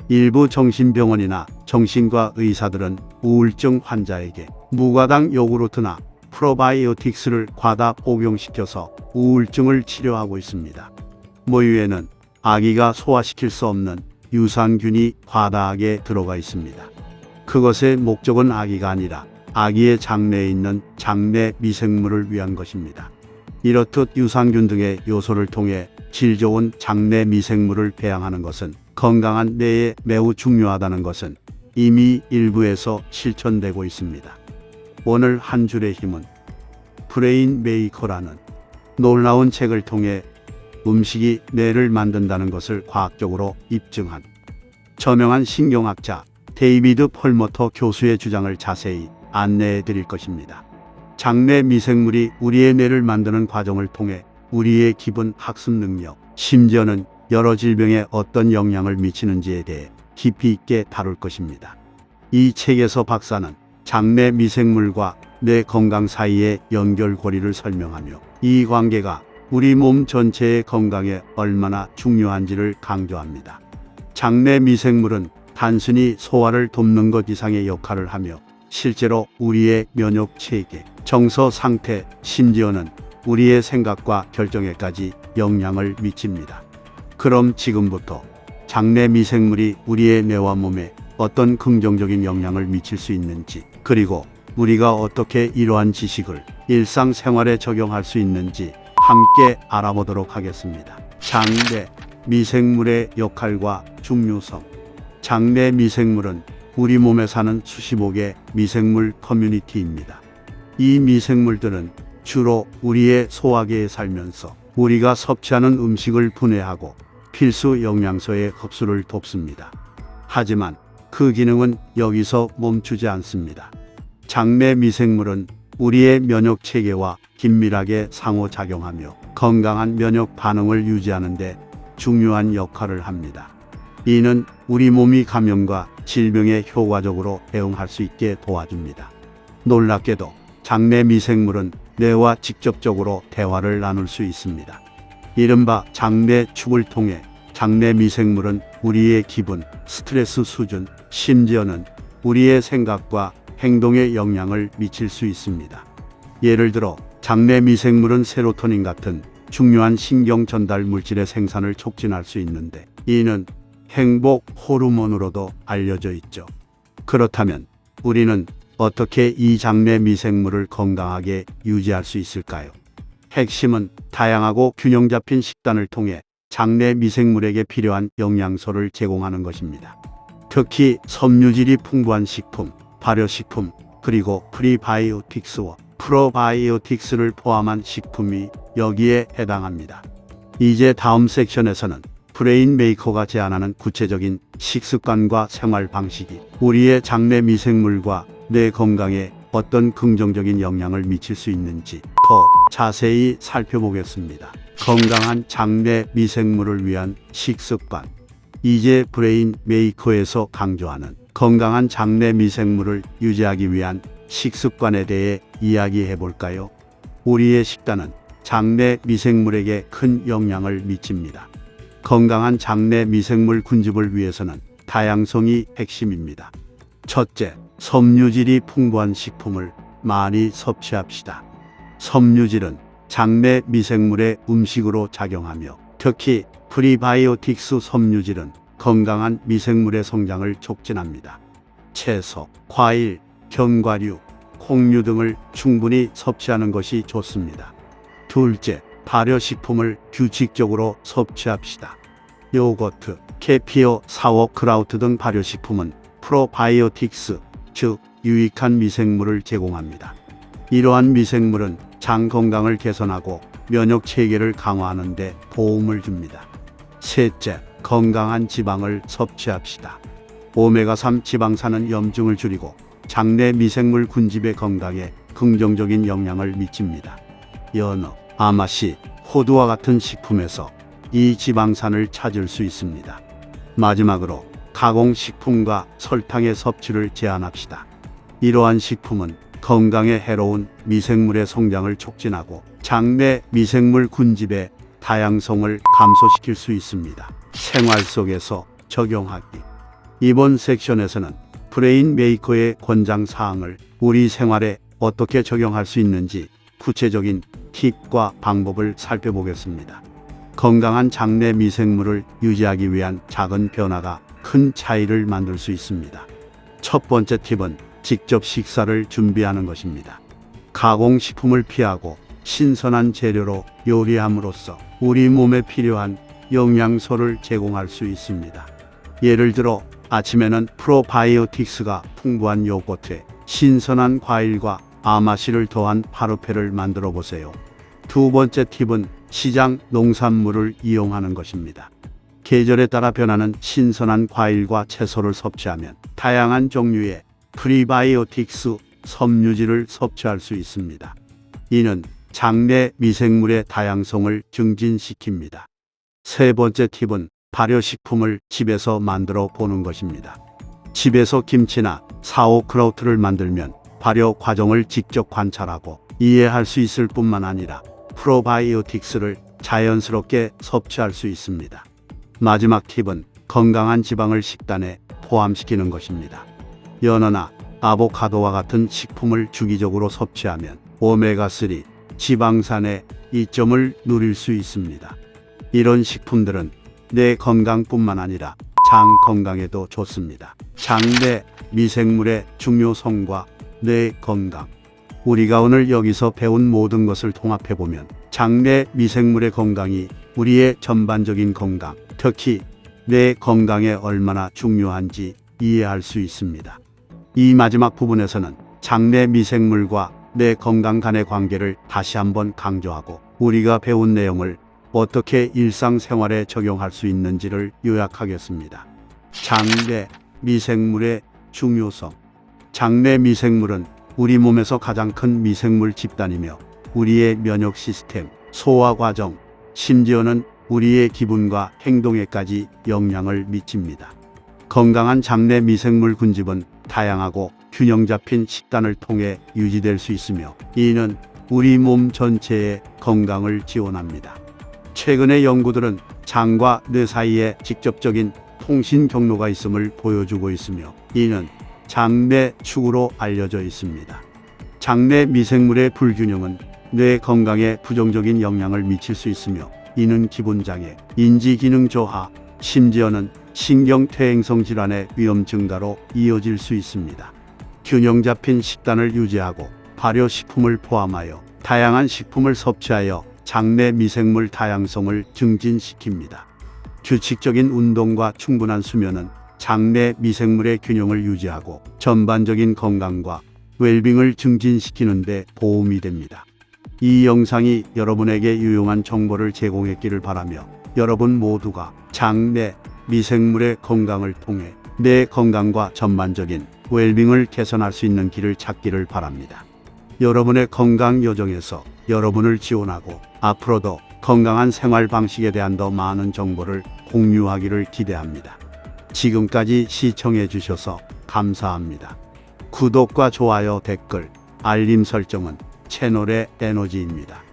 일부 정신병원이나 정신과 의사들은 우울증 환자에게 무과당 요구르트나 프로바이오틱스를 과다 복용시켜서 우울증을 치료하고 있습니다. 모유에는 아기가 소화시킬 수 없는 유산균이 과다하게 들어가 있습니다. 그것의 목적은 아기가 아니라 아기의 장내에 있는 장내 미생물을 위한 것입니다. 이렇듯 유산균 등의 요소를 통해 질 좋은 장내 미생물을 배양하는 것은 건강한 뇌에 매우 중요하다는 것은 이미 일부에서 실천되고 있습니다. 오늘 한 줄의 힘은 브레인 메이커라는 놀라운 책을 통해 음식이 뇌를 만든다는 것을 과학적으로 입증한 저명한 신경학자 데이비드 펄머터 교수의 주장을 자세히 안내해 드릴 것입니다. 장내 미생물이 우리의 뇌를 만드는 과정을 통해 우리의 기분, 학습 능력, 심지어는 여러 질병에 어떤 영향을 미치는지에 대해 깊이 있게 다룰 것입니다. 이 책에서 박사는 장내 미생물과 뇌 건강 사이의 연결고리를 설명하며 이 관계가 우리 몸 전체의 건강에 얼마나 중요한지를 강조합니다. 장내 미생물은 단순히 소화를 돕는 것 이상의 역할을 하며 실제로 우리의 면역 체계, 정서 상태, 심지어는 우리의 생각과 결정에까지 영향을 미칩니다. 그럼 지금부터 장내 미생물이 우리의 뇌와 몸에 어떤 긍정적인 영향을 미칠 수 있는지, 그리고 우리가 어떻게 이러한 지식을 일상생활에 적용할 수 있는지 함께 알아보도록 하겠습니다. 장내 미생물의 역할과 중요성. 장내 미생물은 우리 몸에 사는 수십억 개의 미생물 커뮤니티입니다. 이 미생물들은 주로 우리의 소화계에 살면서 우리가 섭취하는 음식을 분해하고 필수 영양소의 흡수를 돕습니다. 하지만 그 기능은 여기서 멈추지 않습니다. 장내 미생물은 우리의 면역 체계와 긴밀하게 상호작용하며 건강한 면역 반응을 유지하는 데 중요한 역할을 합니다. 이는 우리 몸이 감염과 질병에 효과적으로 대응할 수 있게 도와줍니다. 놀랍게도 장내 미생물은 뇌와 직접적으로 대화를 나눌 수 있습니다. 이른바 장내 축을 통해 장내 미생물은 우리의 기분, 스트레스 수준, 심지어는 우리의 생각과 행동에 영향을 미칠 수 있습니다. 예를 들어 장내 미생물은 세로토닌 같은 중요한 신경 전달 물질의 생산을 촉진할 수 있는데 이는 행복 호르몬으로도 알려져 있죠. 그렇다면 우리는 어떻게 이 장내 미생물을 건강하게 유지할 수 있을까요? 핵심은 다양하고 균형 잡힌 식단을 통해 장내 미생물에게 필요한 영양소를 제공하는 것입니다. 특히 섬유질이 풍부한 식품, 발효식품, 그리고 프리바이오틱스와 프로바이오틱스를 포함한 식품이 여기에 해당합니다. 이제 다음 섹션에서는 브레인 메이커가 제안하는 구체적인 식습관과 생활 방식이 우리의 장내 미생물과 뇌 건강에 어떤 긍정적인 영향을 미칠 수 있는지 더 자세히 살펴보겠습니다. 건강한 장내 미생물을 위한 식습관. 이제 브레인 메이커에서 강조하는 건강한 장내 미생물을 유지하기 위한 식습관에 대해 이야기해 볼까요? 우리의 식단은 장내 미생물에게 큰 영향을 미칩니다. 건강한 장내 미생물 군집을 위해서는 다양성이 핵심입니다. 첫째, 섬유질이 풍부한 식품을 많이 섭취합시다. 섬유질은 장내 미생물의 음식으로 작용하며 특히 프리바이오틱스 섬유질은 건강한 미생물의 성장을 촉진합니다. 채소, 과일, 견과류, 콩류 등을 충분히 섭취하는 것이 좋습니다. 둘째, 발효식품을 규칙적으로 섭취합시다. 요거트, 케피어, 사워크라우트 등 발효식품은 프로바이오틱스, 즉 유익한 미생물을 제공합니다. 이러한 미생물은 장 건강을 개선하고 면역 체계를 강화하는 데 도움을 줍니다. 셋째, 건강한 지방을 섭취합시다. 오메가3 지방산은 염증을 줄이고 장내 미생물 군집의 건강에 긍정적인 영향을 미칩니다. 연어, 아마씨, 호두와 같은 식품에서 이 지방산을 찾을 수 있습니다. 마지막으로 가공식품과 설탕의 섭취를 제한합시다. 이러한 식품은 건강에 해로운 미생물의 성장을 촉진하고 장내 미생물 군집의 다양성을 감소시킬 수 있습니다. 생활 속에서 적용하기. 이번 섹션에서는 브레인 메이커의 권장 사항을 우리 생활에 어떻게 적용할 수 있는지 구체적인 팁과 방법을 살펴보겠습니다. 건강한 장내 미생물을 유지하기 위한 작은 변화가 큰 차이를 만들 수 있습니다. 첫 번째 팁은 직접 식사를 준비하는 것입니다. 가공식품을 피하고 신선한 재료로 요리함으로써 우리 몸에 필요한 영양소를 제공할 수 있습니다. 예를 들어 아침에는 프로바이오틱스가 풍부한 요거트에 신선한 과일과 아마씨를 더한 파르페를 만들어 보세요. 두 번째 팁은 시장 농산물을 이용하는 것입니다. 계절에 따라 변하는 신선한 과일과 채소를 섭취하면 다양한 종류의 프리바이오틱스 섬유질을 섭취할 수 있습니다. 이는 장내 미생물의 다양성을 증진시킵니다. 세 번째 팁은 발효식품을 집에서 만들어 보는 것입니다. 집에서 김치나 사오크라우트를 만들면 발효 과정을 직접 관찰하고 이해할 수 있을 뿐만 아니라 프로바이오틱스를 자연스럽게 섭취할 수 있습니다. 마지막 팁은 건강한 지방을 식단에 포함시키는 것입니다. 연어나 아보카도와 같은 식품을 주기적으로 섭취하면 오메가3 지방산의 이점을 누릴 수 있습니다. 이런 식품들은 뇌 건강뿐만 아니라 장 건강에도 좋습니다. 장내 미생물의 중요성과 뇌 건강. 우리가 오늘 여기서 배운 모든 것을 통합해보면 장내 미생물의 건강이 우리의 전반적인 건강, 특히 뇌 건강에 얼마나 중요한지 이해할 수 있습니다. 이 마지막 부분에서는 장내 미생물과 뇌 건강 간의 관계를 다시 한번 강조하고 우리가 배운 내용을 어떻게 일상생활에 적용할 수 있는지를 요약하겠습니다. 장내 미생물의 중요성. 장내 미생물은 우리 몸에서 가장 큰 미생물 집단이며 우리의 면역 시스템, 소화 과정, 심지어는 우리의 기분과 행동에까지 영향을 미칩니다. 건강한 장내 미생물 군집은 다양하고 균형 잡힌 식단을 통해 유지될 수 있으며 이는 우리 몸 전체의 건강을 지원합니다. 최근의 연구들은 장과 뇌 사이에 직접적인 통신 경로가 있음을 보여주고 있으며 이는 장내 축으로 알려져 있습니다. 장내 미생물의 불균형은 뇌 건강에 부정적인 영향을 미칠 수 있으며 이는 기분장애, 인지기능 저하, 심지어는 신경퇴행성 질환의 위험 증가로 이어질 수 있습니다. 균형 잡힌 식단을 유지하고 발효식품을 포함하여 다양한 식품을 섭취하여 장내 미생물 다양성을 증진시킵니다. 규칙적인 운동과 충분한 수면은 장내 미생물의 균형을 유지하고 전반적인 건강과 웰빙을 증진시키는 데 도움이 됩니다. 이 영상이 여러분에게 유용한 정보를 제공했기를 바라며 여러분 모두가 장내 미생물의 건강을 통해 내 건강과 전반적인 웰빙을 개선할 수 있는 길을 찾기를 바랍니다. 여러분의 건강 여정에서 여러분을 지원하고 앞으로도 건강한 생활 방식에 대한 더 많은 정보를 공유하기를 기대합니다. 지금까지 시청해 주셔서 감사합니다. 구독과 좋아요, 댓글, 알림 설정은 채널의 에너지입니다.